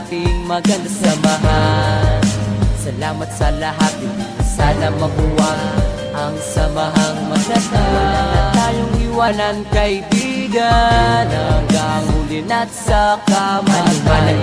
ating maganda samahan. Salamat sa lahat, hindi na sana mabuwag ang samahang maganda. Wala na tayong iwanan, kaibigan, hanggang huli na't sa kamatayan.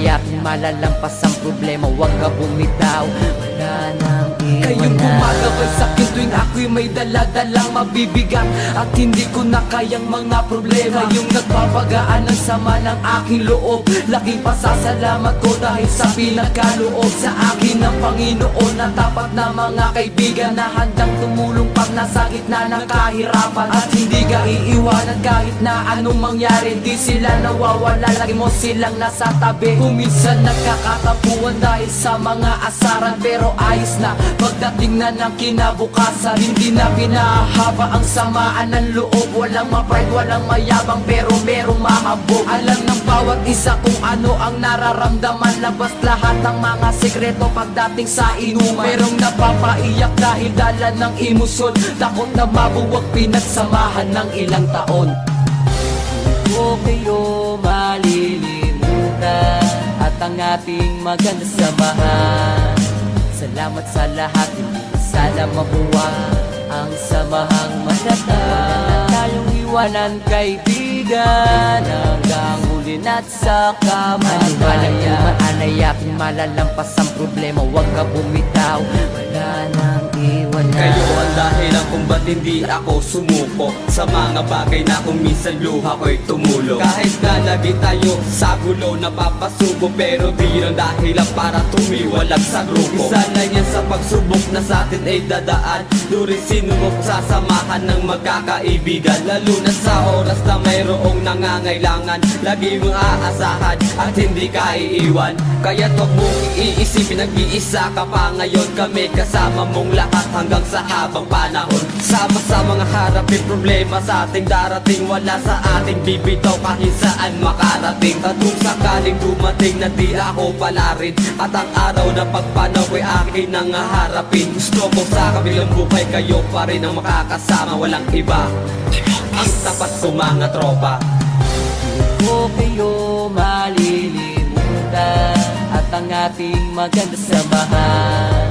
Aking malalampas ang problema, huwag ka bumitaw, wala nang iwanan. Kayong gumagabay sa'kin tuwing ako'y may daladalang mabibigat at hindi ko na kayang mga problema. Yung nagpapagaan ng sama ng aking loob, laking pasasalamat ko dahil sa pinagkaloob sa akin ng Panginoon na tapat na mga kaibigan na handang tumulong pag nasa gitna ng kahirapan. At hindi ka iiwanan kahit na anong mangyari, di sila nawawala, lagi mo silang nasa tabi. Kung minsan nagkakatampuan dahil sa mga asaran, pero ayos na pagdating na ng kinabukasan. Hindi na pinahaba ang samaan ng loob, walang ma-pride, walang mayabang, pero merong mahambog. Alam ng bawat isa kung ano ang nararamdaman, labas lahat ng mga sekreto pagdating sa inuman. Merong napapaiyak dahil dala ng emosyon, takot na mabuwag pinagsamahan ng ilang taon. O kayo malilimutan at ang ating maganda samahan. Salamat sa lahat, hindi na sana mabuwag ang samahang maganda. Wala na tayong iwanan, kaibigan, hanggang huli na't sa kamatayan. Aking malalampas ang problema, huwag ka bumitaw, wala nang iwanan. Kayo ang dahilan kung ba't hindi ako sumuko sa mga bagay na kung minsan luha ko'y tumulo. Kahit na lagi tayo sa gulo napapasubo, pero di lang dahilan para tumiwalag sa grupo. Isa lang yan sa pagsubok na sa atin ay dadaan, during sinubok sasamahan ng magkakaibigan. Lalo na sa oras na mayroong nangangailangan, lagi mong aasahan at hindi ka iiwan. Kaya't huwag mong iisipin, nag-iisa ka pa ngayon. Kami kasama mong lahat hanggang sa habang panahon. Sama-sama nga harapin problema sa ating darating, wala sa ating bibitaw kahit saan makarating. At kung sakaling dumating na di ako pala rin, at ang araw na pagpanaw ay akin nang harapin, gusto ko sa kabilang buhay kayo pa rin ang makakasama, walang iba ang tapat ko mga tropa. O kayo malilimutan at ang ating maganda samahan.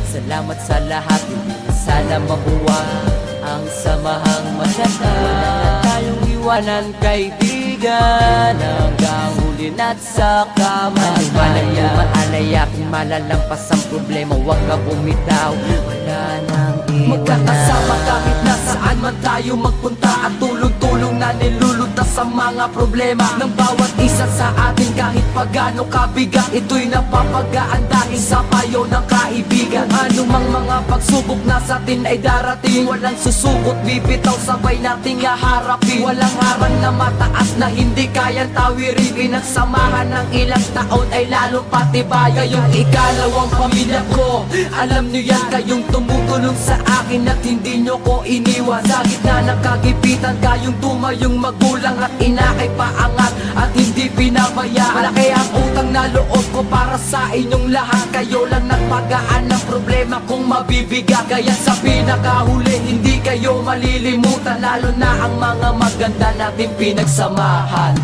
Salamat sa lahat, hindi na sana mabuwag ang samahang maganda. Wala na tayong iwanan, kaibigan, hanggang huli na't sa kamatayan. Aking malalampas ang problema, huwag ka bumitaw, wala nang iwanan. Magkakasama kahit nasaan man tayo magpunta, at tulong-tulong na nilulutas sa mga problema ng bawat isa sa atin. Kahit pagano kabigat, ito'y napapagaan dahil sa payo ng kaibigan. Anumang mga pagsubok na sa atin ay darating, walang susubot, bibitaw, sabay nating haharapin. Walang harang na mataas na hindi kayang tawirin, pinagsamahan ng ilang taon ay lalong patibay. Kayong ikalawang pamilya ko, alam nyo yan, kayong tumutulong sa akin at hindi nyo ko iniwan. Sa gitna ng kagipitan, kayong tumayong magulang at ina ay paangat at hindi pinabayaan. Malaki ang utang na loob ko para sa inyong lahat. Kayo lang nagpagaan ng problema kung mabibigat. Kaya sa pinakahuli, hindi kayo malilimutan, lalo na ang mga maganda nating pinagsamahan.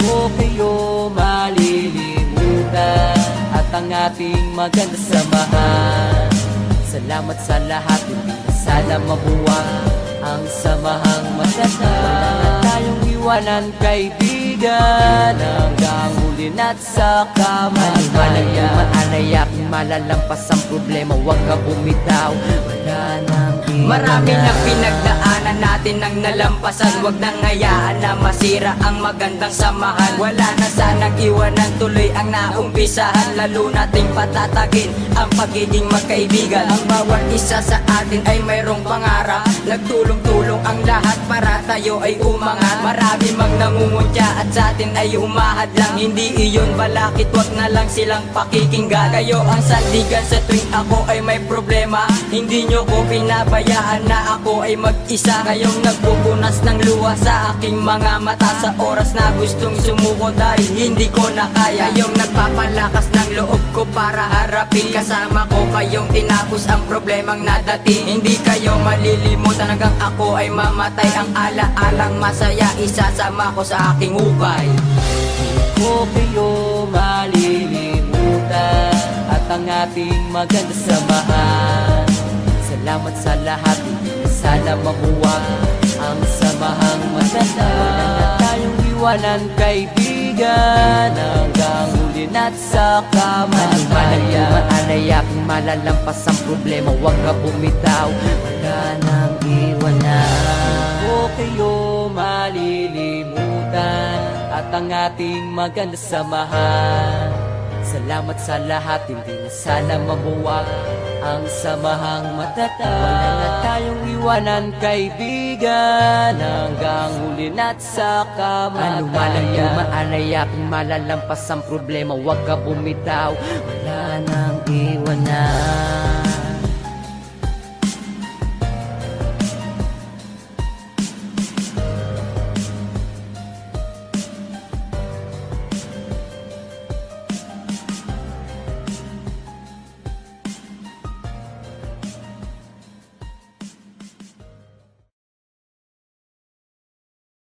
O kayo malilimutan at ang ating maganda samahan. Salamat sa lahat, hindi na sana mabuwag ang samahang maganda. Wala na tayong iwanan, kaibigan, hanggang huli na't sa kamatayan. Aking malalampas ang problema, huwag ka bumitaw, wala nang iwanan. Marami na pinagdaanan natin nang nalampasan, wag nang hayaan na masira ang magandang samahan. Wala na sanang iwanan, tuloy ang naumpisahan, lalo nating patatagin ang pagiging magkaibigan. Ang bawat isa sa atin ay mayroong pangarap, nagtulong-tulong ang lahat para tayo ay umangat. Marami mang nangunguntya at sa atin ay humahad lang, hindi iyon balakit, wag na lang silang pakikinggan. Kayo ang sandigan sa tuwing ako ay may problema, hindi nyo ko pinabayaan na ako ay mag-isa. Kayong nagpupunas ng luha sa aking mga mata sa oras na gustong sumuko dahil hindi ko na kaya. Kayong nagpapalakas ng loob ko para harapin, kasama ko kayong tinapos ang problemang nadating. Hindi kayo malilimutan hanggang ako ay mamatay, ang ala-alang masaya isasama ko sa aking hukay. O Huwag kayo malilimutan at ang ating maganda samahan. Salamat sa lahat, hindi na sana mamuwa ang samahang maganda. Wala na tayong iwanan, kaibigan, hanggang huli na't sa kamatayan. Anay aking malalampas ang problema, huwag ka bumitaw, wala nang iwanan. Huwag kayo malilimutan at ang ating maganda samahan. Salamat sa lahat, hindi na sana mabuwag ang samahang matatag. Wala na tayong iwanan, kaibigan, hanggang huli na't sa kamatayan. Anuman ang dumaanay aking malalampas ang problema, huwag ka bumitaw, wala nang iwanan.